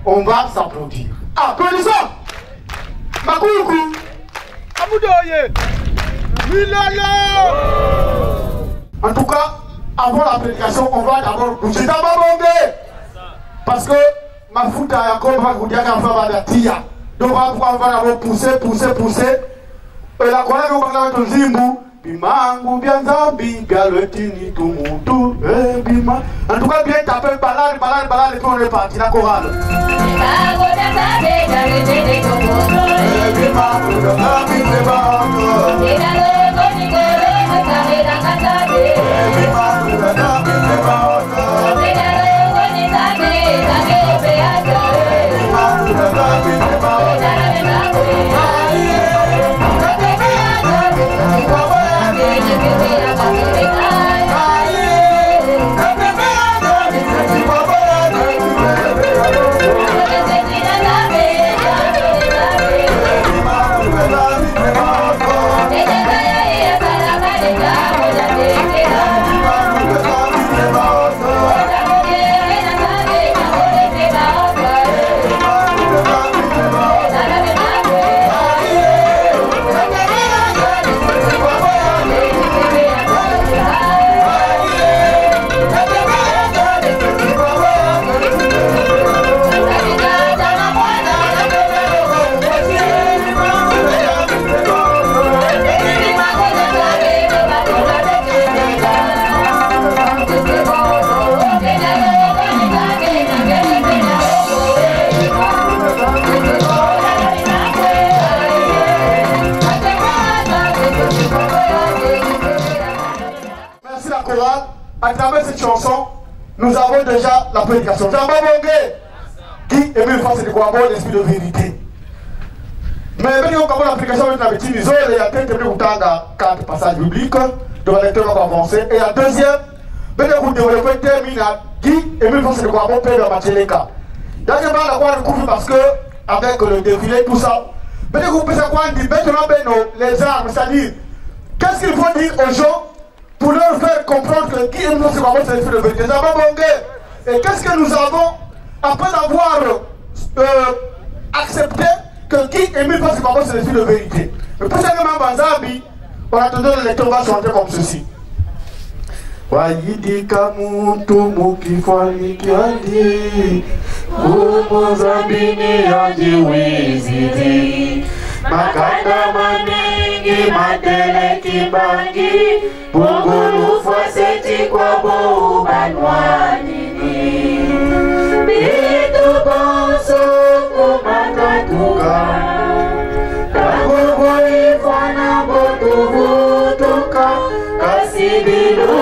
on va s'applaudir. Applaudissons. Makoukou. Amoudoye. Milala. En tout cas, avant la prédication, on va d'abord bouger dans ma bombe. Parce que ma foute a encore va vous dire qu'un femme va tia. Donc on va d'abord pousser. Et la colère on va mettre au zimbu. Bimangu bien zambi, galetini tumutu, bima. En tout cas, bien taper, balade, et puis on est parti, la chorale. Yeah. remercie la chorale. À travers cette chanson, nous avons déjà la prédication. Jean Babongé, qui est une fois, c'est de quoi l'esprit de vérité. Mais quand on a l'application avec la médecine, il y a quatre passages bibliques, de la lecture va avancer. Et la deuxième, vous développez termine qui est une fois, c'est de quoi bon père de Macheleka. Il y a des gens qui ont parce que, avec le défilé, tout ça, vous pouvez savoir, les armes, c'est-à-dire, qu'est-ce qu'il faut dire aux gens pour leur faire comprendre que qui est une fois, c'est quoi c'est l'esprit de vérité. Et qu'est-ce que nous avons, après avoir accepté que qui est une fois, c'est quoi c'est l'esprit de vérité. Mais pour ça que Banzabi, on attendait le lecteur va chanter comme ceci. Wajidika muntu mukifani kiandi Umuzabini yandi wizidi Makanda maningi madele kibangi Pungulu faseti kwa bo ubanwanini Bitu bonso kumatatuka Takubu ifana botu vutuka Kasibilu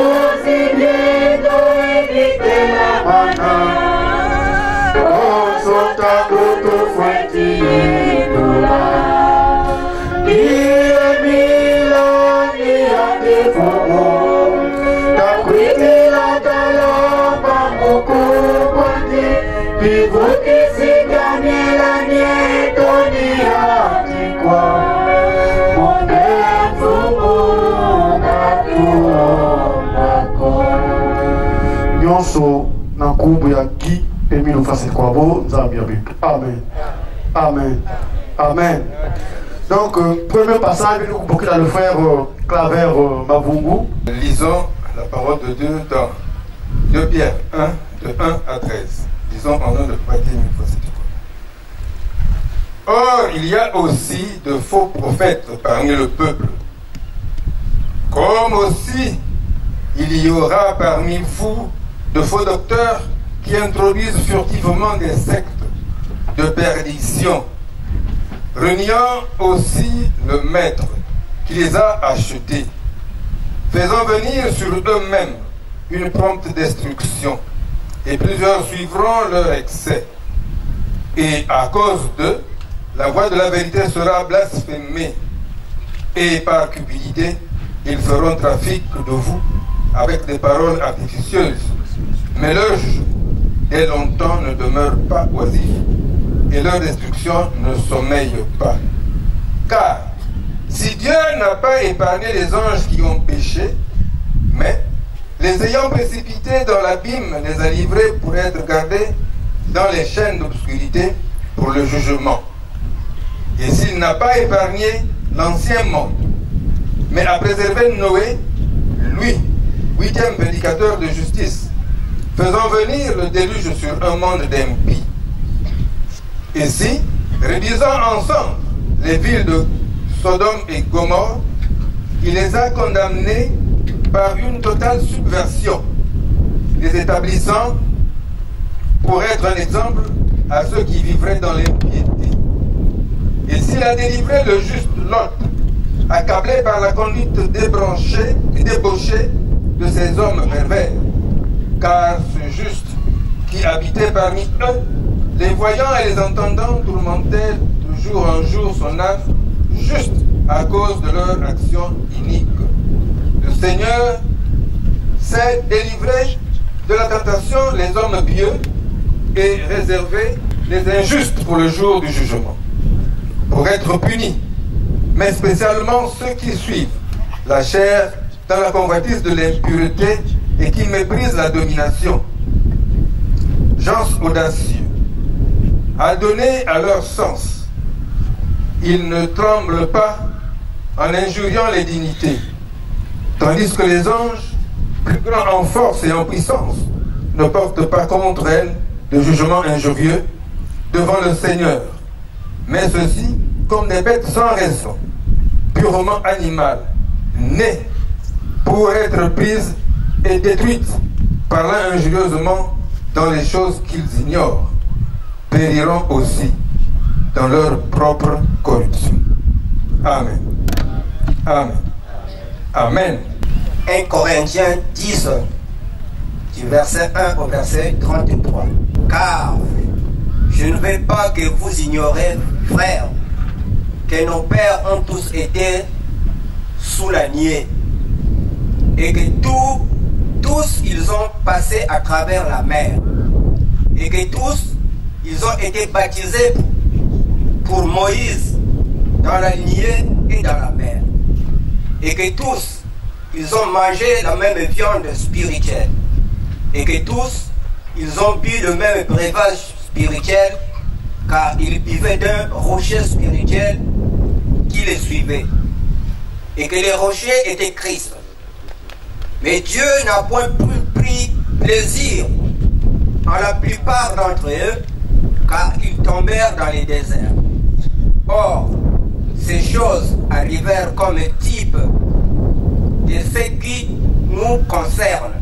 Nyonso na nkubu ya ki emi lufasi kwa bo nzambi ya bitu. Amen. Amen. Amen. Donc, premier passage, nous beaucoup dans le frère Claver Mavungu. Lisons la parole de Dieu dans 2 Pierre 1, de 1 à 13. Lisons en nom de Patrick Mifossi. Or, il y a aussi de faux prophètes parmi le peuple. Comme aussi, il y aura parmi vous de faux docteurs qui introduisent furtivement des sectes de perdition, reniant aussi le maître qui les a achetés, faisant venir sur eux-mêmes une prompte destruction, et plusieurs suivront leur excès. Et à cause d'eux, la voix de la vérité sera blasphémée, et par cupidité, ils feront trafic de vous avec des paroles artificieuses. Mais leur joug, dès longtemps, ne demeure pas oisif, et leur destruction ne sommeille pas. Car, si Dieu n'a pas épargné les anges qui ont péché, mais, les ayant précipités dans l'abîme, les a livrés pour être gardés dans les chaînes d'obscurité pour le jugement. Et s'il n'a pas épargné l'ancien monde, mais a préservé Noé, lui, 8e vindicateur de justice, faisant venir le déluge sur un monde d'impies. Et si, réduisant ensemble les villes de Sodome et Gomorrhe, il les a condamnés par une totale subversion, les établissant pour être un exemple à ceux qui vivraient dans l'impiété. Et s'il a délivré le juste Lot, accablé par la conduite débranchée et débauchée de ces hommes pervers, car ce juste qui habitait parmi eux, les voyant et les entendant, tourmentait de jour en jour son âme, juste à cause de leur action inique. Le Seigneur sait délivrer de la tentation les hommes pieux et réserver les injustes pour le jour du jugement, pour être punis, mais spécialement ceux qui suivent la chair dans la convoitise de l'impureté et qui méprisent la domination. Gens audacieux, à donner à leur sens, ils ne tremblent pas en injuriant les dignités, tandis que les anges, plus grands en force et en puissance, ne portent pas contre elles de jugement injurieux devant le Seigneur, mais ceux-ci comme des bêtes sans raison, purement animales, nées pour être prises et détruites, parlant injurieusement dans les choses qu'ils ignorent, périront aussi dans leur propre corruption. Amen. Amen. Amen. 1 Corinthiens 10, du verset 1 au verset 33. Car je ne veux pas que vous ignorez, frères, que nos pères ont tous été sous la nuée et que tous ils ont passé à travers la mer et que tous ils ont été baptisés pour Moïse dans la nuée et dans la mer et que tous ils ont mangé la même viande spirituelle et que tous ils ont bu le même breuvage spirituel car ils buvaient d'un rocher spirituel qui les suivait et que les rochers étaient Christ. Mais Dieu n'a point pris plaisir en la plupart d'entre eux car ils tombèrent dans les déserts. Or, ces choses arrivèrent comme type de ce qui nous concerne,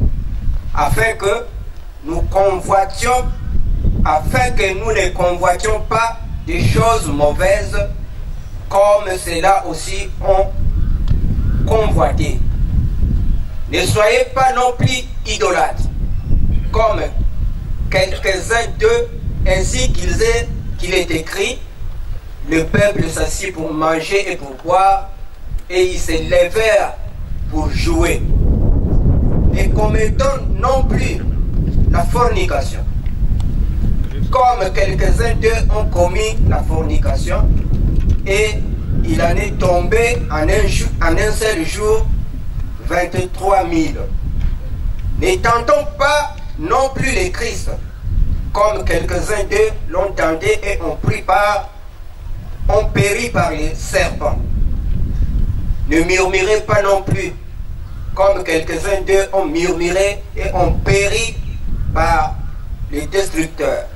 afin que nous ne convoitions pas des choses mauvaises comme ceux-là aussi ont convoité. Ne soyez pas non plus idolâtres, comme quelques-uns d'eux, ainsi qu'il est écrit, le peuple s'assit pour manger et pour boire, et ils se levèrent pour jouer. Ne commettons non plus la fornication, comme quelques-uns d'eux ont commis la fornication, et il en est tombé en un seul jour 23 000. Ne tentons pas non plus les Christ, comme quelques-uns d'eux l'ont tenté et ont péri par les serpents. Ne murmurez pas non plus, comme quelques-uns d'eux ont murmuré et ont péri par les destructeurs.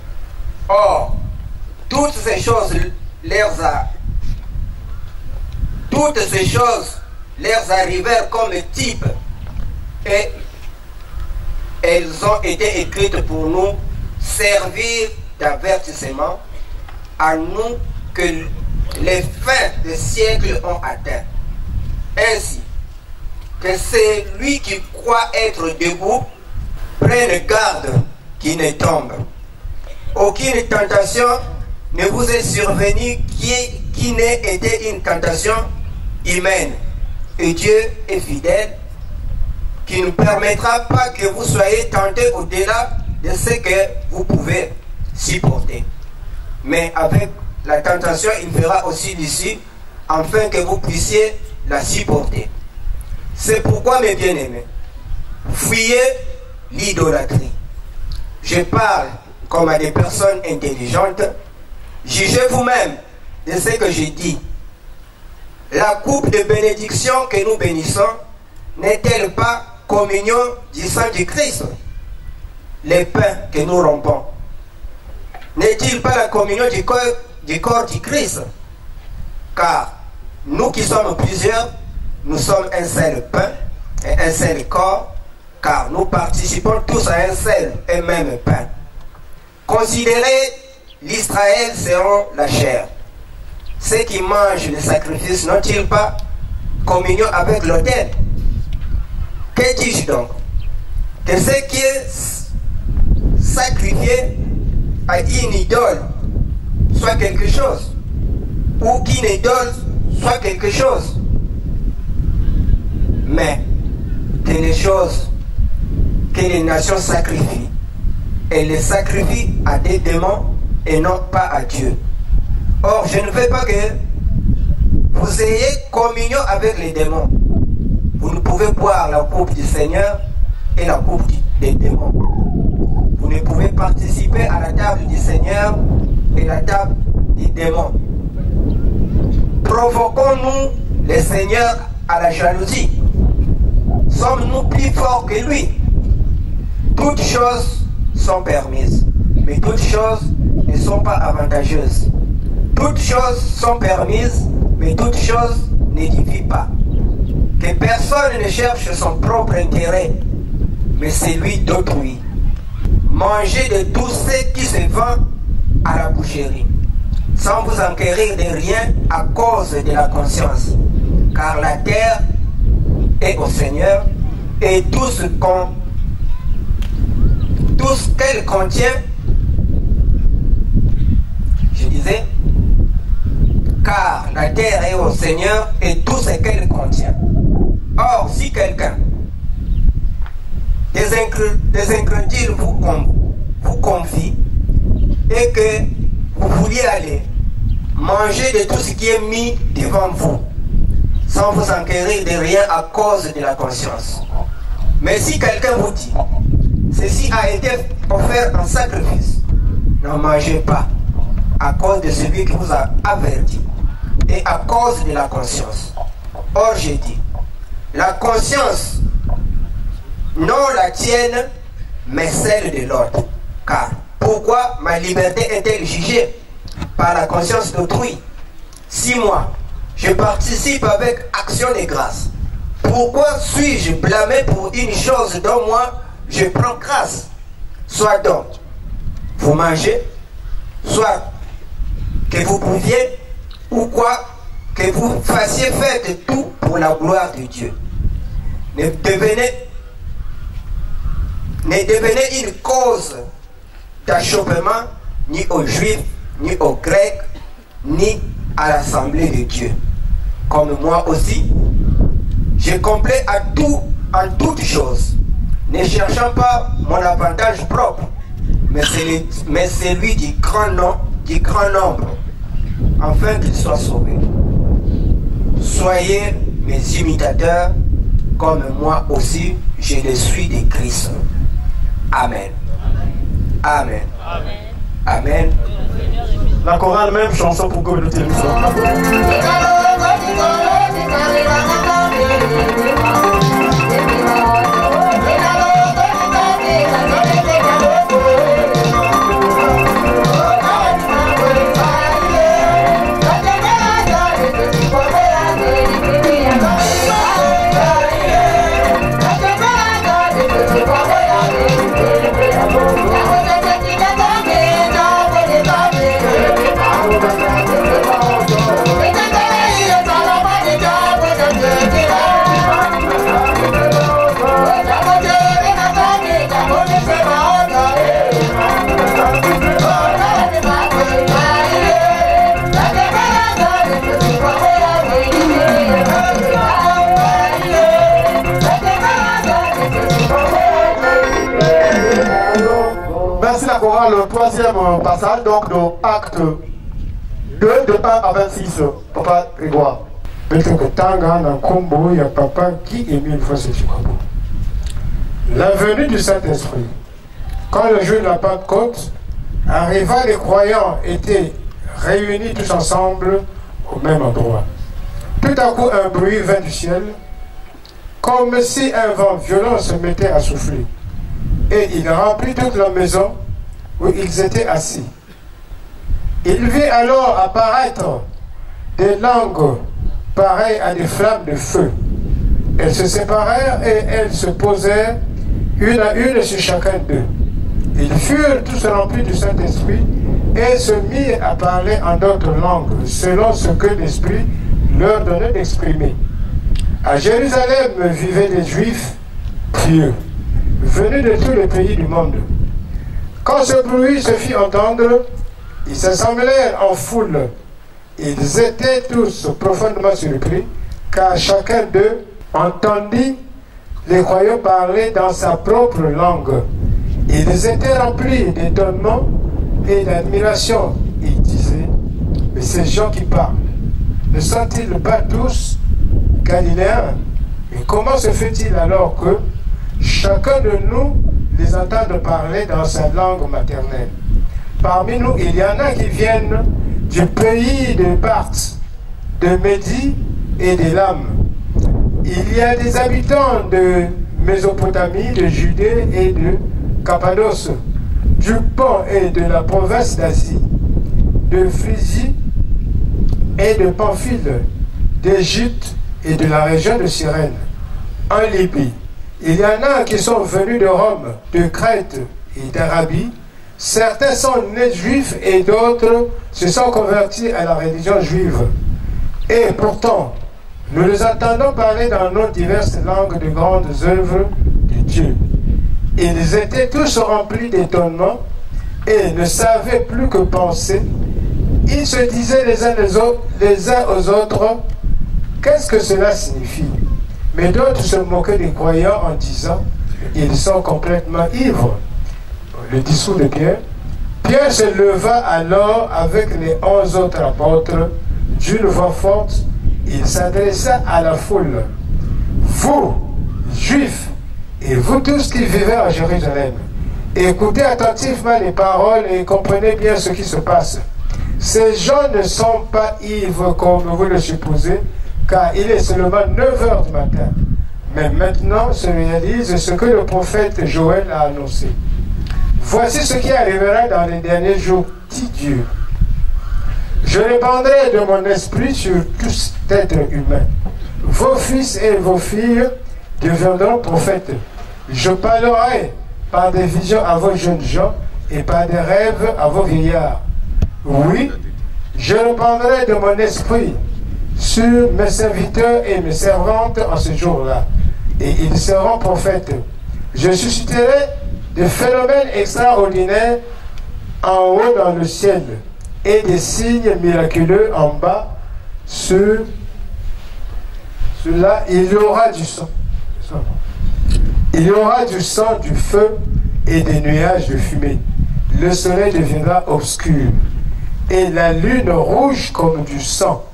Or, toutes ces choses leur arrivèrent comme type et elles ont été écrites pour nous servir d'avertissement à nous que les fins des siècles ont atteint. Ainsi que celui qui croit être debout prenne garde qu'il ne tombe. Aucune tentation ne vous est survenue qui n'ait été une tentation humaine. Et Dieu est fidèle, qui ne permettra pas que vous soyez tentés au-delà de ce que vous pouvez supporter. Mais avec la tentation, il fera aussi l'issue, afin que vous puissiez la supporter. C'est pourquoi, mes bien-aimés, fuyez l'idolâtrie. Je parle comme à des personnes intelligentes. Jugez vous-même de ce que je dis. La coupe de bénédiction que nous bénissons n'est-elle pas communion du sang du Christ? Les pains que nous rompons, n'est-il pas la communion du corps du Christ? Car nous qui sommes plusieurs, nous sommes un seul pain et un seul corps, car nous participons tous à un seul et même pain. Considérez l'Israël selon la chair. Ceux qui mangent le sacrifice n'ont-ils pas communion avec l'autel? Que dis-je donc? Que ce qui est sacrifié à une idole soit quelque chose, ou qu'une idole soit quelque chose, mais que les choses que les nations sacrifient, elles les sacrifient à des démons et non pas à Dieu. Or, je ne veux pas que vous ayez communion avec les démons. Vous ne pouvez boire la coupe du Seigneur et la coupe des démons. Vous ne pouvez participer à la table du Seigneur et la table des démons. Provoquons-nous le Seigneur à la jalousie? Sommes-nous plus forts que lui? Toutes choses sont permises, mais toutes choses ne sont pas avantageuses. Toutes choses sont permises, mais toutes choses n'édifient pas. Que personne ne cherche son propre intérêt, mais celui d'autrui. Mangez de tout ce qui se vend à la boucherie, sans vous enquérir de rien à cause de la conscience, car la terre est au Seigneur et tout ce qu'elle contient, je disais, car la terre est au Seigneur et tout ce qu'elle contient. Or, si quelqu'un des incrédules vous confie et que vous vouliez aller manger de tout ce qui est mis devant vous, sans vous enquérir de rien à cause de la conscience. Mais si quelqu'un vous dit, ceci a été offert en sacrifice, n'en mangez pas, à cause de celui qui vous a averti, et à cause de la conscience. Or, j'ai dit, la conscience, non la tienne, mais celle de l'autre. Car pourquoi ma liberté est-elle jugée par la conscience d'autrui? Si moi, je participe avec action de grâce, pourquoi suis-je blâmé pour une chose dont moi je prends grâce? Soit donc, vous mangez, soit que vous buviez, ou quoi que vous fassiez, faites tout pour la gloire de Dieu. Ne devenez une cause d'achoppement ni aux Juifs, ni aux Grecs, ni à l'Assemblée de Dieu. Comme moi aussi, je complais en toutes choses, ne cherchant pas mon avantage propre, mais celui du grand nombre, afin qu'ils soient sauvés. Soyez mes imitateurs, comme moi aussi, je le suis de Christ. Amen. Amen. Amen. Amen. La chorale, même chanson pour communauté de le troisième passage, donc de acte 2, de 1 à 26, Papa Grégoire. La venue du Saint-Esprit. Quand le jour de la Pentecôte arriva, les croyants étaient réunis tous ensemble au même endroit. Tout à coup, un bruit vint du ciel, comme si un vent violent se mettait à souffler. Et il remplit toute la maison où ils étaient assis. Il vit alors apparaître des langues pareilles à des flammes de feu. Elles se séparèrent et elles se posèrent une à une sur chacun d'eux. Ils furent tous remplis du Saint-Esprit et se mirent à parler en d'autres langues, selon ce que l'Esprit leur donnait d'exprimer. À Jérusalem vivaient des Juifs pieux, venus de tous les pays du monde. Quand ce bruit se fit entendre, ils s'assemblèrent en foule. Ils étaient tous profondément surpris, car chacun d'eux entendit les croyants parler dans sa propre langue. Ils étaient remplis d'étonnement et d'admiration. Ils disaient, mais ces gens qui parlent, ne sont-ils pas tous Galiléens? Et comment se fait-il alors que chacun de nous les entende parler dans sa langue maternelle? Parmi nous, il y en a qui viennent du pays de Parthe, de Médie et d'Élam. Il y a des habitants de Mésopotamie, de Judée et de Cappadoce, du Pont et de la province d'Asie, de Phrygie et de Pamphylie, d'Égypte et de la région de Cyrène, en Libye. Il y en a qui sont venus de Rome, de Crète et d'Arabie. Certains sont nés juifs et d'autres se sont convertis à la religion juive. Et pourtant, Nous les entendons parler dans nos diverses langues de grandes œuvres de Dieu. Ils étaient tous remplis d'étonnement et ne savaient plus que penser. Ils se disaient les uns aux autres, qu'est-ce que cela signifie? Mais d'autres se moquaient des croyants en disant, ils sont complètement ivres. Le discours de Pierre. Pierre se leva alors avec les 11 autres apôtres. D'une voix forte, il s'adressa à la foule. Vous, Juifs, et vous tous qui vivez à Jérusalem, écoutez attentivement les paroles et comprenez bien ce qui se passe. Ces gens ne sont pas ivres comme vous le supposez, car il est seulement 9 heures du matin. Mais maintenant se réalise ce que le prophète Joël a annoncé. Voici ce qui arrivera dans les derniers jours, dit Dieu. Je répandrai de mon esprit sur tout être humain. Vos fils et vos filles deviendront prophètes. Je parlerai par des visions à vos jeunes gens et par des rêves à vos vieillards. Oui, je répandrai de mon esprit sur mes serviteurs et mes servantes en ce jour-là, et ils seront prophètes. Je susciterai des phénomènes extraordinaires en haut dans le ciel et des signes miraculeux en bas. Sur cela, il y aura du sang. Il y aura du sang, du feu et des nuages de fumée. Le soleil deviendra obscur et la lune rouge comme du sang,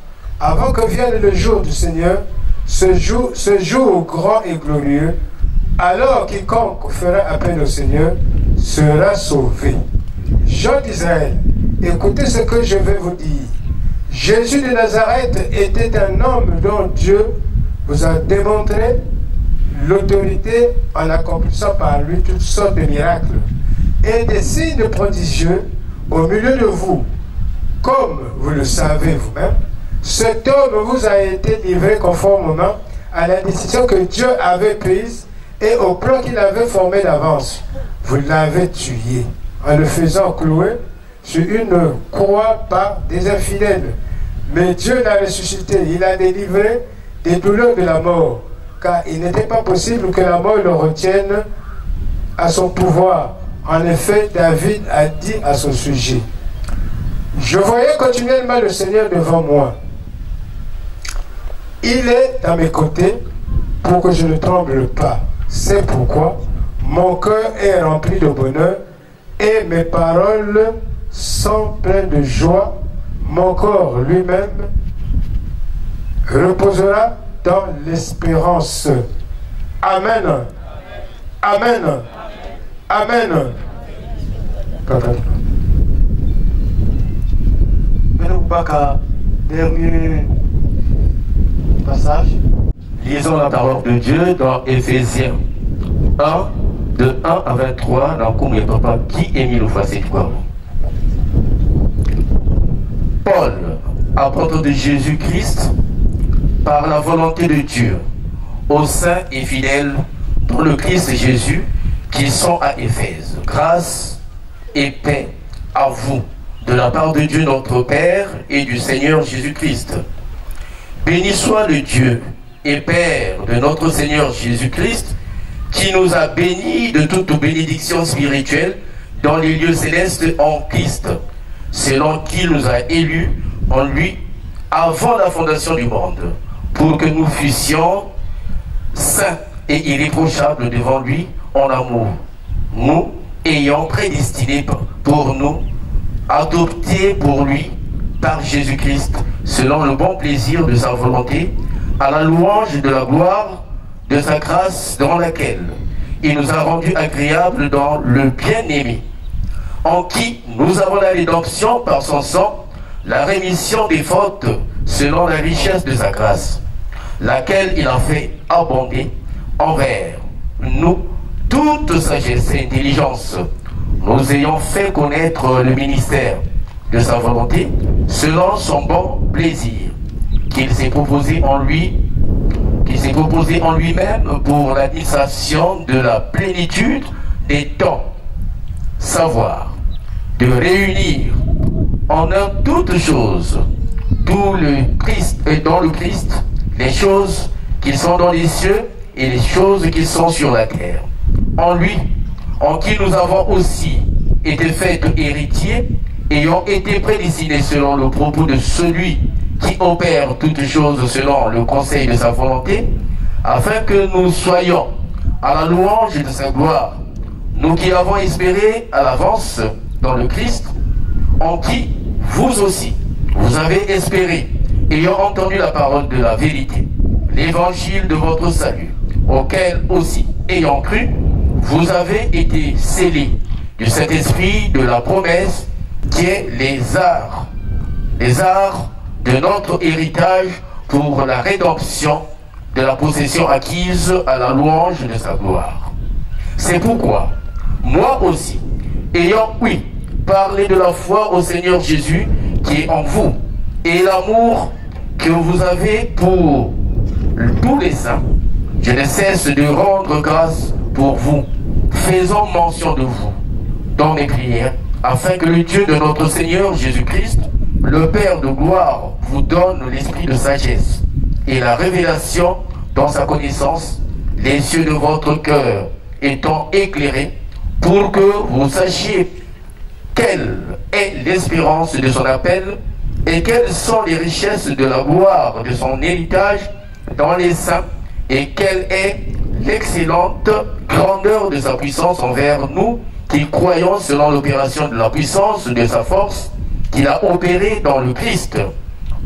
avant que vienne le jour du Seigneur, ce jour grand et glorieux. Alors quiconque fera appel au Seigneur sera sauvé. Gens d'Israël, écoutez ce que je vais vous dire. Jésus de Nazareth était un homme dont Dieu vous a démontré l'autorité en accomplissant par lui toutes sortes de miracles et des signes prodigieux au milieu de vous. Comme vous le savez vous-même, cet homme vous a été livré conformément à la décision que Dieu avait prise et au plan qu'il avait formé d'avance. Vous l'avez tué en le faisant clouer sur une croix par des infidèles. Mais Dieu l'a ressuscité, il l'a délivré des douleurs de la mort, car il n'était pas possible que la mort le retienne à son pouvoir. En effet, David a dit à son sujet, je voyais continuellement le Seigneur devant moi. Il est à mes côtés pour que je ne tremble pas. C'est pourquoi mon cœur est rempli de bonheur et mes paroles sont pleines de joie. Mon corps lui-même reposera dans l'espérance. Amen. Amen. Amen. Dernier passage. Lisons la parole de Dieu dans Éphésiens 1, de 1 à 23, dans Koumé Papa, qui est mis le facile quoi. Paul, apôtre de Jésus-Christ, par la volonté de Dieu, aux saints et fidèles dans le Christ Jésus, qui sont à Éphèse. Grâce et paix à vous, de la part de Dieu notre Père et du Seigneur Jésus-Christ. Béni soit le Dieu et Père de notre Seigneur Jésus-Christ, qui nous a bénis de toute bénédiction spirituelle dans les lieux célestes en Christ, selon qu'il nous a élus en lui avant la fondation du monde, pour que nous fussions saints et irréprochables devant lui en amour, nous ayant prédestinés pour nous, adoptés pour lui par Jésus-Christ, selon le bon plaisir de sa volonté, à la louange de la gloire de sa grâce dans laquelle il nous a rendus agréables dans le bien-aimé, en qui nous avons la rédemption par son sang, la rémission des fautes selon la richesse de sa grâce, laquelle il a fait abonder envers nous toute sagesse et intelligence, nous ayant fait connaître le ministère de sa volonté selon son bon plaisir, qu'il s'est proposé en lui-même pour l'administration de la plénitude des temps, savoir de réunir en un toutes choses tout le Christ et dans le Christ les choses qui sont dans les cieux et les choses qui sont sur la terre. En lui, en qui nous avons aussi été faits héritiers, ayant été prédestinés selon le propos de celui qui opère toutes choses selon le conseil de sa volonté, afin que nous soyons à la louange de sa gloire, nous qui avons espéré à l'avance dans le Christ, en qui vous aussi, vous avez espéré, ayant entendu la parole de la vérité, l'évangile de votre salut, auquel aussi, ayant cru, vous avez été scellés du Saint-Esprit de la promesse, qui est les arts de notre héritage pour la rédemption de la possession acquise à la louange de sa gloire. C'est pourquoi, moi aussi, ayant parlé de la foi au Seigneur Jésus qui est en vous, et l'amour que vous avez pour tous les saints, je ne cesse de rendre grâce pour vous, faisant mention de vous dans mes prières, afin que le Dieu de notre Seigneur Jésus-Christ, le Père de gloire, vous donne l'esprit de sagesse et la révélation dans sa connaissance, les yeux de votre cœur étant éclairés, pour que vous sachiez quelle est l'espérance de son appel et quelles sont les richesses de la gloire de son héritage dans les saints, et quelle est l'excellente grandeur de sa puissance envers nous qui croyons selon l'opération de la puissance de sa force qu'il a opérée dans le Christ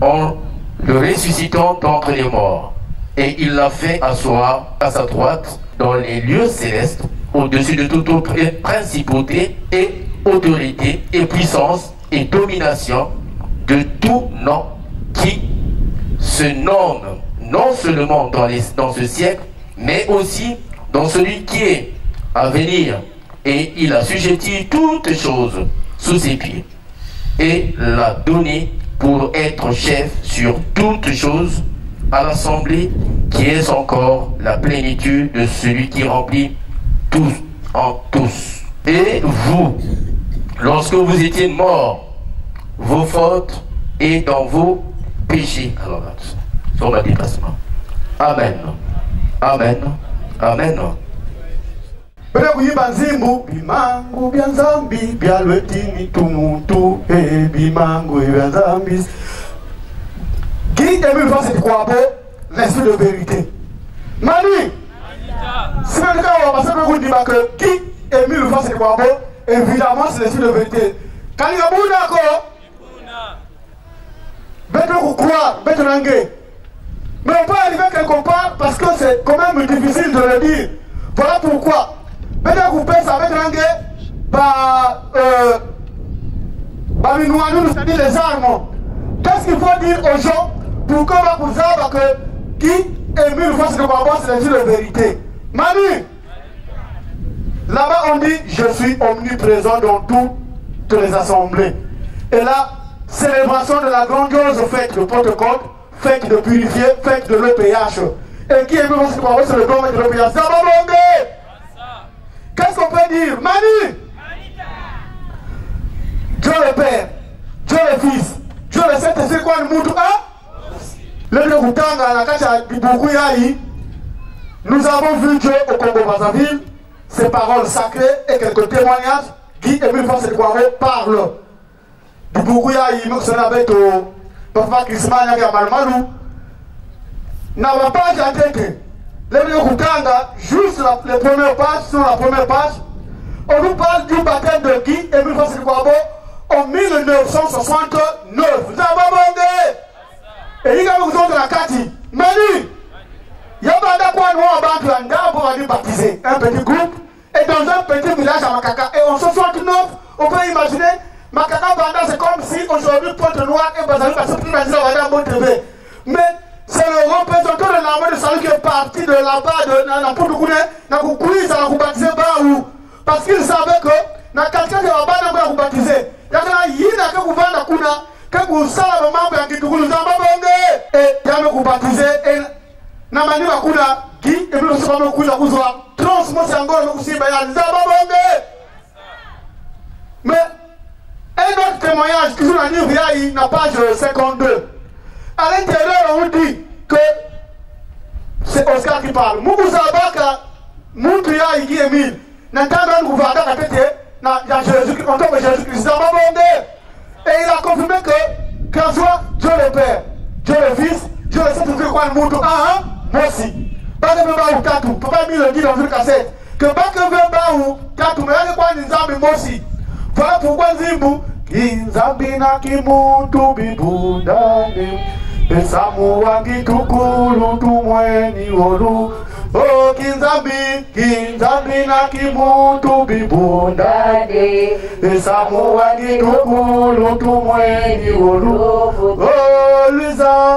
en le ressuscitant d'entre les morts. Et il l'a fait asseoir à sa droite dans les lieux célestes, au-dessus de toute autre principauté et autorité et puissance et domination, de tout nom qui se nomme non seulement dans ce siècle, mais aussi dans celui qui est à venir. Et il a assujetti toutes choses sous ses pieds et l'a donné pour être chef sur toutes choses à l'assemblée qui est son corps, la plénitude de celui qui remplit tous en tous. Et vous, lorsque vous étiez morts, vos fautes et dans vos péchés. Alors là, sur ma dépassement. Amen. Amen. Amen. Bele kuimba nzimbu bimangu bya nzambi bya lwetini tumutu bimangu bya nzambi. Qui Émile Fasse de quoi l'esprit de vérité. Mani. Si le cas on va passer pour dire que qui Émile Fasse de quoi évidemment c'est l'esprit de vérité. Quand il y a beaucoup d'accord. Bête vous croire, bête langue. Mais on peut arriver quelque part parce que c'est quand même difficile de le dire. Voilà pourquoi. Peut-être que vous pensez avec langue, nous c'est-à-dire les armes. Qu'est-ce qu'il faut dire aux gens pour qu'on va vous savoir que qui Émile Fasse de Kwabo, c'est l'esprit de vérité. Manu, là-bas on dit je suis omniprésent dans toutes les assemblées. Et là, célébration de la grandiose fête de Pentecôte, fête de purifier, fête de l'EPH. Et qui Émile Fasse de Kwabo, c'est le grand maître de l'EPH. Qu'est-ce qu'on peut dire? Manu, Dieu le Père, Dieu le Fils, Dieu le Saint-Esprit, quoi le moutou, hein? Nous avons vu Dieu au Congo-Brazzaville, ses paroles sacrées et quelques témoignages. Guy Émile Fasse de Kwabo parle. Du Boukouya, il me semble avec Papa Christmas, il y a Malmalou. N'a pas été. Juste les premières pages, sur la première page, on nous parle du baptême de Guy Émile Fasse de Kwabo en 1969. Et il y a besoin de la Kati. Manu, il y a un baptisé, un petit groupe, et dans un petit village à Makaka. Et en 69, on peut imaginer, Makaka Banda, c'est comme si aujourd'hui Pointe-Noire et Brazzaville passaient plus à Bon TV. Mais c'est le représentant de l'armée de salut qui est parti de là-bas, de la Pointe-Noire, dans le Koukouli, ça l'a baptisé Baou. Parce qu'il savait que dans quelqu'un qui va pas nous baptiser, il y a un qui va nous que vous savez le membre qui vous a et il y a un baptisé et na mani bakuna qui et puis nous sommes kuza kuzwa transmission ngolo kusimba ya nzababonge. Mais un autre témoignage qui nous a dit via la page 52. À l'intérieur on dit que c'est Oscar qui parle. Moukouzabaka, Moutouya, Igi Emile. N'entendant nous voir dans la tête, dans Jésus-Christ, en tant que Jésus-Christ, dans ma et il a confirmé que, qu'en soit Dieu le Père, Dieu le Fils, Dieu le Saint-Esprit, quoi, le monde, moi aussi. Pas de Bemba ou Tatou, papa mis le dit dans une cassette, que pas que Bemba ou Tatou, mais il y a quoi, Nizambi, moi aussi. Voilà pourquoi Zimbu, Kinzambi na kimuntu bibundane, Pesamu wangi tukulu tumweni olu. Oh, Kinzambi na kimuntu bibundane, Pesamu wangi tukulu tumweni olu. Oh, Liza,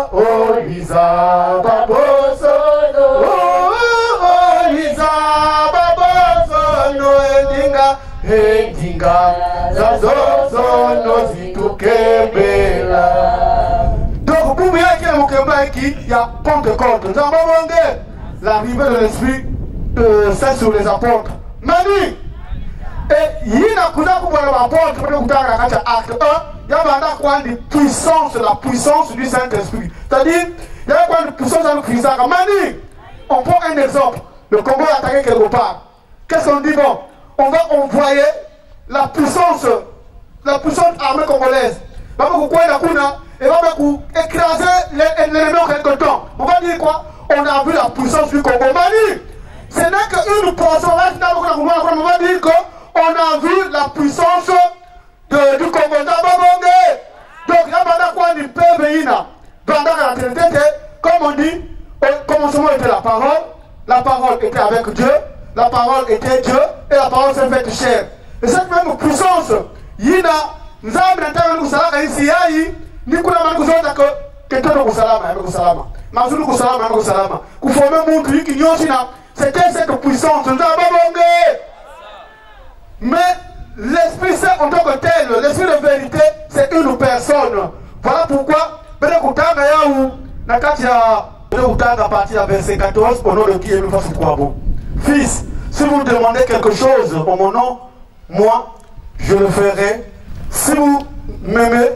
baboso, oh, Liza, baboso, no endinga, zazozo, no zitukebela. Donc, pour bien qu'il y ait un Mukemba qui y a Pentecôte, nous avons demandé l'arrivée de l'Esprit Saint sur les apôtres. Mani, et il y a un apôtre, acte 1, il y a la puissance du Saint-Esprit. C'est-à-dire, il y a une puissance dans le Christ. Mani, on prend un exemple. Le Congo est attaqué quelque part. Qu'est-ce qu'on dit? Bon, on va envoyer la puissance armée congolaise. On va écraser l'ennemi en quelque temps. On va dire quoi? On a vu la puissance du Congo. Mani, ce n'est qu'une portion. On va dire qu'on a vu la puissance du Congo. Donc, il y a quoi du PVI. Comme on dit, au commencement était la parole était avec Dieu, la parole était Dieu, et la parole s'est faite chair. Et cette même puissance, Yina, nous avons entendu que ça ici, ni kuna manguzoda que todo kusalama, kusalama. Mazulu kusalama, kusalama. Kuformer monde qui nyosina, c'était cette puissance. Nous avons mais l'Esprit Saint en tant que tel, l'Esprit de vérité, c'est une personne. Voilà pourquoi, à partir de verset 14, au nom de qui est le face quoi bon. Fils, si vous demandez quelque chose en mon nom, moi, je le ferai. Si vous m'aimez,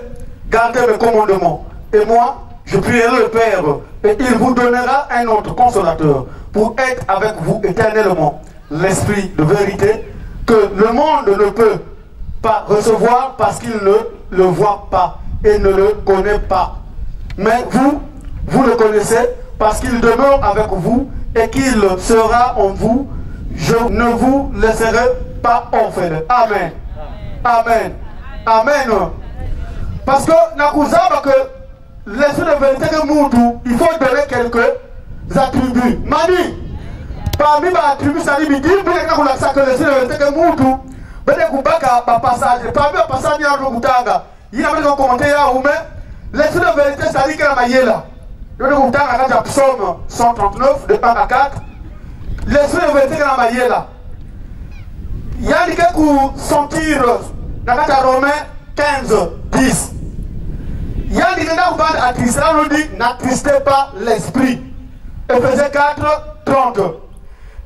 gardez mes commandements. Et moi, je prierai le Père, et il vous donnera un autre consolateur pour être avec vous éternellement. L'Esprit de vérité que le monde ne peut pas recevoir parce qu'il ne le voit pas et ne le connaît pas. Mais vous le connaissez parce qu'il demeure avec vous et qu'il sera en vous. Je ne vous laisserai pas orphelin. Amen. Amen. Amen. Parce que que l'esprit de vérité de Moutou, il faut donner quelques attributs. Mani, parmi les attributs, ça dit que l'esprit de vérité de Moutou, passage, parmi les passages, il y a un commentaire où l'esprit de vérité, ça dit qu'il y a là. Le psaume 139, de 1 à 4. L'esprit de vérité, il y a là. Il y a des gens qui sentir dans Romains 15, 10. Il y a des gens qui attrister, on dit n'attristez pas l'esprit. Ephésiens 4, 30.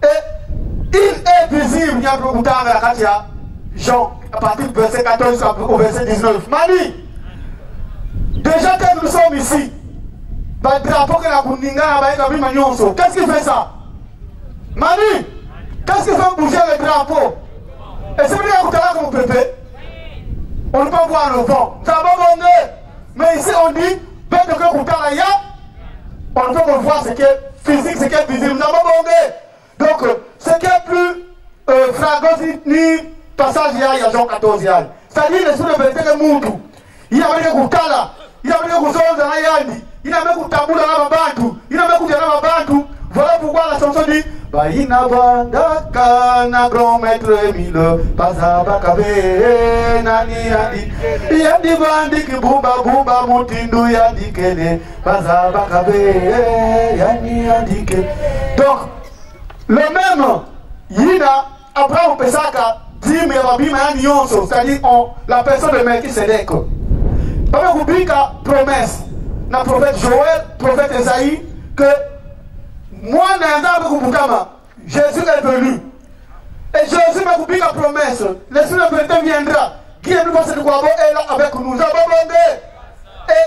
Et il est visible, il y a beaucoup de Jean, à partir du verset 14 au verset 19. Mani, déjà que nous sommes ici, qu'est-ce qui fait ça? Mani, qu'est-ce qui fait bouger le drapeau? Et c'est bien que vous pépé. On ne peut pas voir le vent. Ça va monter. Mais ici on dit, on ne peut pas voir ce qui est physique, ce qui est visible. Ça va monter. Donc, ce qui est plus flagrant, ni passage, il y a Jean 14. C'est-à-dire, les sous de vérité de Moutou. Il y a des Koutala, il y a des Kouzons dans la Yandi, il y a des Koutabou dans la Bantou, il y a des Koutabou dans la Bantou. Voilà pourquoi la chanson dit Baïna Bandaka na grand maître Emile Pazabakabe Nani Yandi Yandi Bandi ki Bumba Bumba Mutindu Yandi Kene Pazabakabe Yani Yandi Kene. Donc, le même Yina Abraham Pesaka dit mais Babima Yani Yonso, c'est-à-dire la personne de Melchisedec. Papa Rubika promesse, na prophète Joël, prophète Esaïe, que moi, Jésus est venu. Et Jésus m'a dit la promesse. L'esprit de vérité viendra. Qui est venu est là avec nous. Et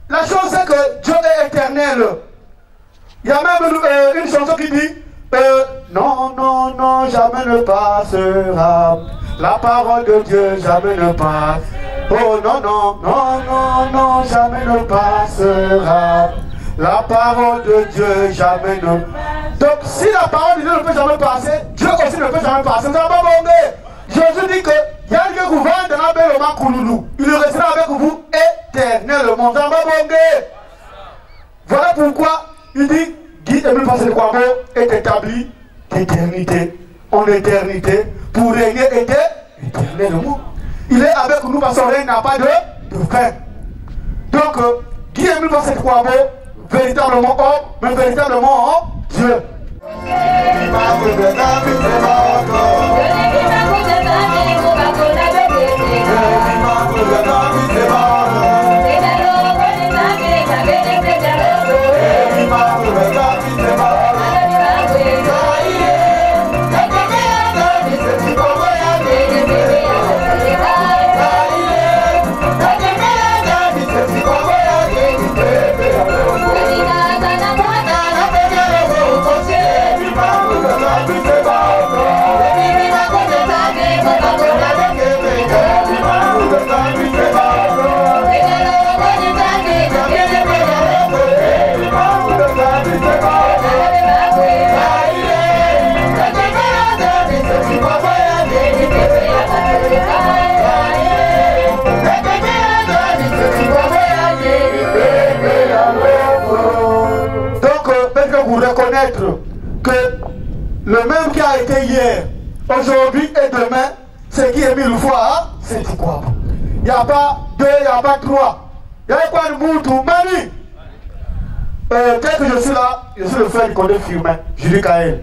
la chose c'est que Dieu est éternel. Il y a même une chanson qui dit non, non, non, jamais ne passera. La parole de Dieu jamais ne passe. Oh non, non, non, non, non, jamais ne passera. La parole de Dieu jamais ne... Donc si la parole de Dieu ne peut jamais passer, Dieu aussi ne peut jamais passer. Vous avez pas bon. Jésus dit que il y a un gouvernement dans la belle Kouloulou. Il restera avec vous éternellement. Vous avez pas bon. Voilà pourquoi il dit Guy-Émile Passé de Kouabo est établi d'éternité en éternité pour régner éternellement. Il est avec nous parce qu'on n'a pas de fin. Donc, Guy-Émile Passé de Kouabo, véritablement homme, mais véritablement Dieu. Que le même qui a été hier, aujourd'hui et demain, c'est qui est mis une fois, c'est quoi? Il n'y a pas deux, il n'y a pas trois. Il y a quoi de Moutou, Mani? Dès que je suis là, je suis le frère du condé firmin, Julie Kael.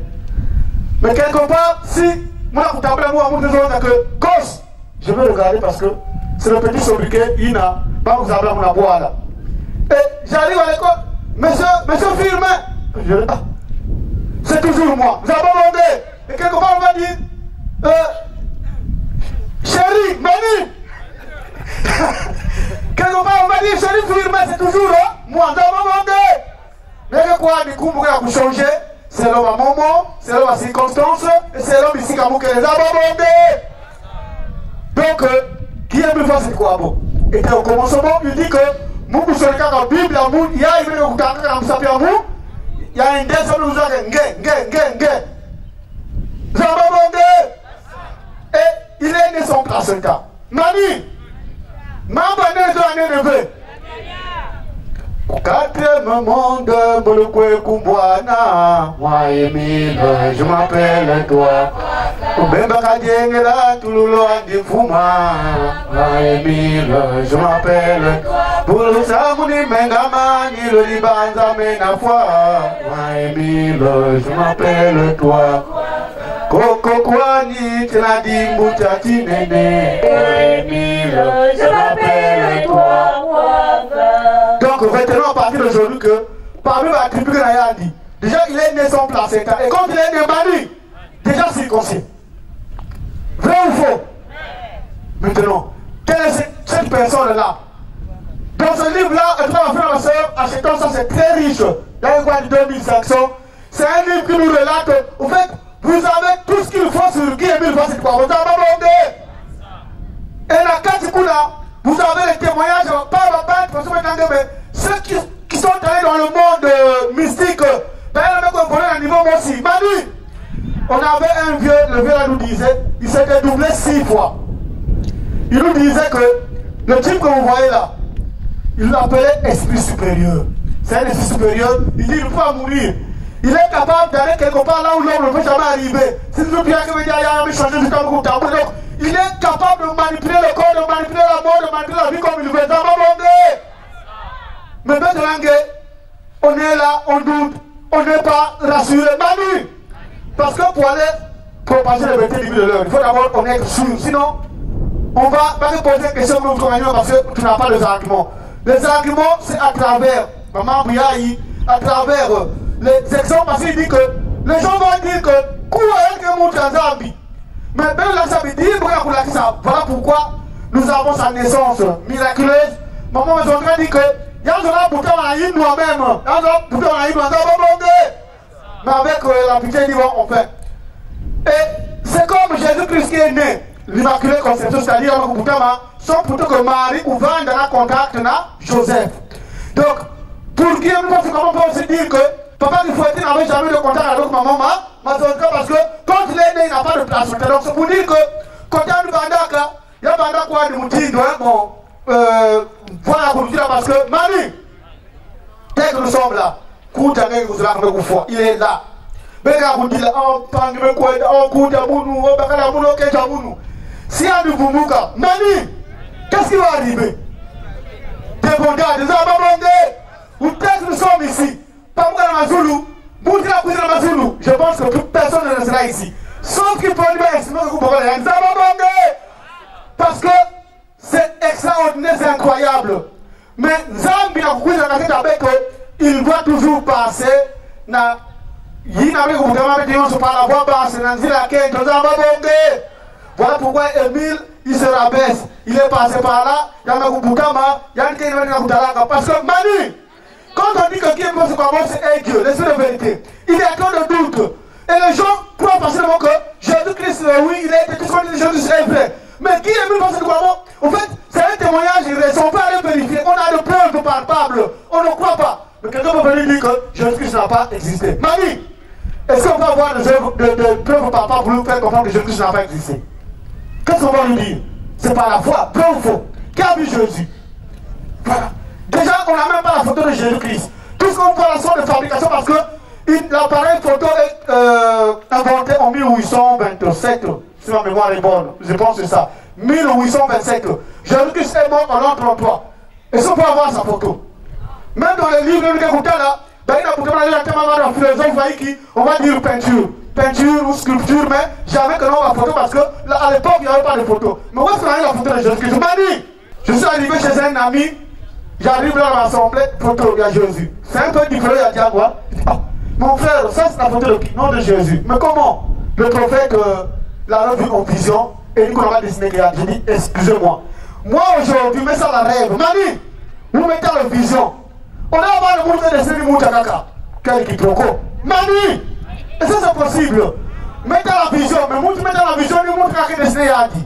Mais quelque part, si moi, vous tapez moi, que cause, je vais regarder parce que c'est le petit sobriquet, il n'a pas vous avez mon aboie là. Et j'arrive à l'école, monsieur firmin. Je dis, c'est toujours moi. Vous avez pas demandé. Et quelque part, on va dire, chérie, Mani. Quelque part, on va dire, chérie, firme, c'est toujours moi. Vous avez pas demandé. Mais que quoi, du coup, vous changer. C'est l'homme à moment, c'est l'homme à circonstance, et c'est l'homme ici qui les a pas demandé. Donc, qui est plus facile quoi, bon? Et au commencement, il dit que, nous, sur le cas de la Bible, il y a une il y a un décès de nous a et il est né son placenta. Mani, maman est neveu. Au quatrième monde, Bolokwe Kumbwana, moi Émile, je m'appelle toi. Au Bemba Kadiengela, Touloulo Andifuma, moi Émile, je m'appelle toi. Pour le Samouni Mengamani, le Libanza Menafwa, moi Émile, je m'appelle toi. Koko Kwani, Tladi Moutati Nene, moi Émile, je m'appelle toi. Donc retenons à partir d'aujourd'hui que parmi la tribu que Naya dit, déjà il est né sans placenta. Et quand il est né Mani, déjà circoncis. Vrai ou faux? Maintenant, quelle est cette personne-là? Dans ce livre-là, frère et soeur, achetons ça, c'est très riche. Il y a une quoi de 2500. C'est un livre qui nous relate. En fait, vous avez tout ce qu'il faut sur Guy-Émile Passé de Kouabo. Vous avez demandé. Et la Katikuna, vous avez les témoignages, pas parce que mais ceux qui sont allés dans le monde mystique, d'ailleurs, même qu'on connaît à niveau moi aussi. Manu, on avait un vieux, le vieux là nous disait, il s'était doublé 6 fois. Il nous disait que le type que vous voyez là, il l'appelait esprit supérieur. C'est un esprit supérieur, il dit il ne peut pas mourir. Il est capable d'aller quelque part là où l'homme ne peut jamais arriver. C'est toujours bien que il a changé du temps pour tabou. Donc, il est capable de manipuler le corps, de manipuler la mort, de manipuler la vie comme il veut. Dans ma monde. Mais maintenant, on est là, on doute, on n'est pas rassuré. Manu, parce que pour aller propager la vérité divine de l'heure, il faut d'abord on est sûr. Sinon, on va pas te poser des questions pour notre compagnon parce que tu n'as pas les arguments. Les arguments, c'est à travers Maman Bouyaï, à travers les exemples, parce qu'il dit que les gens vont dire que mais même là, ça veut dire voilà pourquoi nous avons sa naissance miraculeuse. Maman Mesondra dit que Il y a un bouton à nous-même. Il y a un bouton à nous-même. Mais avec la pitié, ils vont en fait. Et c'est comme Jésus-Christ qui est né. L'Immaculée Conception, c'est-à-dire son plutôt que Marie ou va dans un contact avec Joseph. Donc, pour qui comment on peut se dire que papa qui fouetté n'avait jamais de contact avec maman, parce que quand il est né, il n'a pas de place. Donc, c'est pour dire que quand il y a une bandaka, il y a un bandaka quoi de moutique, bon, voilà pour dire parce que Marie, dès que nous sommes là, il est là. Si on nous boumouka, Mani, qu'est-ce qui va arriver? Des bondades, des abandonnés, ou peut-être nous sommes ici. Pas moi dans Mazulu, Boudra dans Mazulu. Je pense que toute personne ne sera ici. Sauf qu'il peut lui exprimer que vous pouvez les abandonner. Parce que c'est extraordinaire, c'est incroyable. Mais Zambi a beaucoup de avec il doit toujours passer. Voilà pourquoi Émile, il se rabaisse. Il est passé par là, parce que Manu, quand on dit que qui est mort, c'est Dieu, l'esprit de vérité. Il y a tant de doutes. Et les gens croient facilement que Jésus-Christ, oui, il a été tout ce qu'on dit, Jésus est vrai. Mais qui est mort, c'est quoi? En fait, c'est un témoignage, on peut aller vérifier. On a des preuves palpables. On ne croit pas. Mais quelqu'un peut venir dire que Jésus-Christ n'a pas existé. Manu, est-ce qu'on peut avoir des preuves palpables pour nous faire comprendre que Jésus-Christ n'a pas existé? Qu'est-ce qu'on va lui dire? C'est par la foi, vrai ou faux? Qui a vu Jésus? Voilà. Déjà, on n'a même pas la photo de Jésus-Christ. Tout ce qu'on voit là sont de fabrication parce que l'appareil photo est inventé en 1827. Si ma mémoire est bonne, je pense que c'est ça. 1827. Jésus-Christ est mort en l'an 33. Est-ce qu'on peut avoir sa photo? Même dans les livres de Gouta là, on va dire peinture ou sculpture, mais jamais que l'on va photo parce qu'à l'époque il n'y avait pas de photo. Mais où est-ce qu'on a eu la photo de Jésus-Christ? Je suis arrivé chez un ami, j'arrive dans l'assemblée, photo, il y a Jésus. C'est un peu différent, il y a Diagua. Mon frère, ça c'est la photo de qui? Non, de Jésus. Mais comment? Le prophète l'a vu en vision et dit qu'on va dessiner qu'il y a. J'ai dit, excusez-moi. Moi aujourd'hui, mais ça la rêve. Mani, vous mettez la vision. On a avoir le monde de dessiner du Moutakaka. Quel quiproquo. Mani! Et ça c'est possible. Mettez la vision, mais mettez la vision du Moutakaka qui dessiner a dit.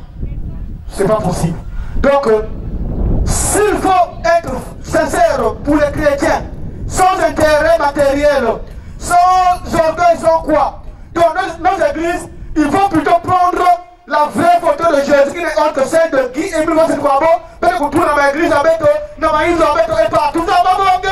C'est pas possible. Donc, s'il faut être sincère pour les chrétiens, sans intérêt matériel, sans orgueil, sans quoi. Dans nos églises, il faut plutôt prendre la vraie photo de Jésus qui n'est autre que celle de Guy et Emile Wassenkwabo. Peut-être qu'on trouve dans ma église avec dans ma île et partout. Ça va manquer.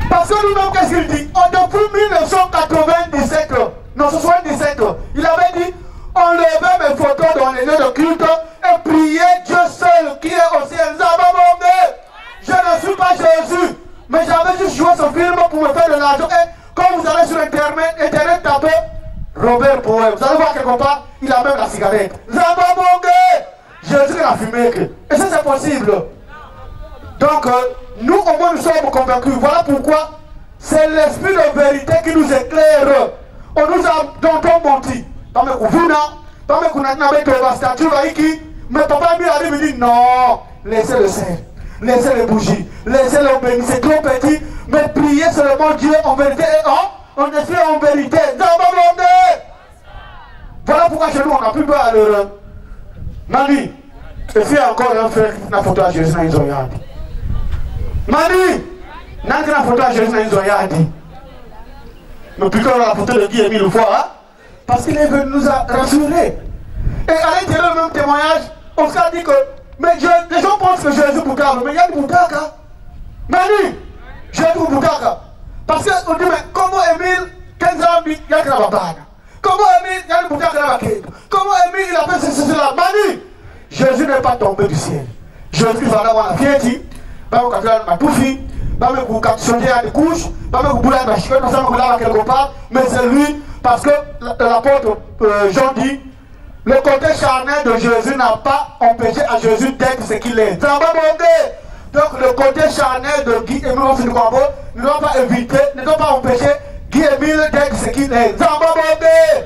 Parce que nous-mêmes, qu'est-ce qu'il dit? Depuis 1997, non, 77, il avait dit enlevez mes photos dans les lieux de culte et priez Dieu seul qui est au ciel. Ça va manquer. Je ne suis pas Jésus, mais j'avais juste joué ce film pour me faire de l'argent. Et quand vous allez sur Internet tapez Robert Poem, vous allez voir quelque part, il a même la cigarette. Jésus a fumé. Et ça c'est possible. Donc nous au moins nous sommes convaincus. Voilà pourquoi c'est l'esprit de vérité qui nous éclaire. On nous a donc menti. Mais papa lui arrive et dit non, laissez le sel, laissez les bougies, laissez le béni, c'est trop petit, mais priez seulement Dieu en vérité et en esprit en vérité. Voilà pourquoi chez nous on n'a plus peur à l'heure. Mani, et si encore un frère qui n'a photo à Jésus dans les oreilles. Mani, n'a pas photo à Jésus dans les oreilles. Mais plutôt la photo de Guy et mille fois, parce qu'il est venu nous rassurer. Et à l'intérieur du même témoignage, on s'est dit que mais les gens pensent que Jésus Boutaka, mais il y a du Boutaka. Mani, Jésus Boutaka. Parce qu'on dit, mais comment Émile, 15 ans, il y a que la babane? Comment Émile, il y a le Boutaka dans la quête? Comment Émile, il a fait cela? Mani, Jésus n'est pas tombé du ciel. Jésus va avoir la fierté, va vous casser la toufie, va vous changer à des couches, va vous bouler à la chicotte, nous sommes là quelque part, mais c'est lui, parce que l'apôtre Jean dit, le côté charnel de Jésus n'a pas empêché à Jésus d'être ce qu'il est. Ça va monter. Donc le côté charnel de Guy Emile Wassenkwabo ne doit pas éviter, ne doit pas empêcher Guy Emile d'être ce qu'il est. Ça va monter.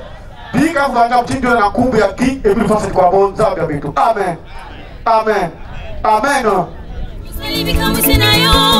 Puis quand vous allez un petit peu dans la courbe, il y a Guy Emile Wassenkwabo, ça va bientôt. Amen. Amen. Amen. Finally become within I own.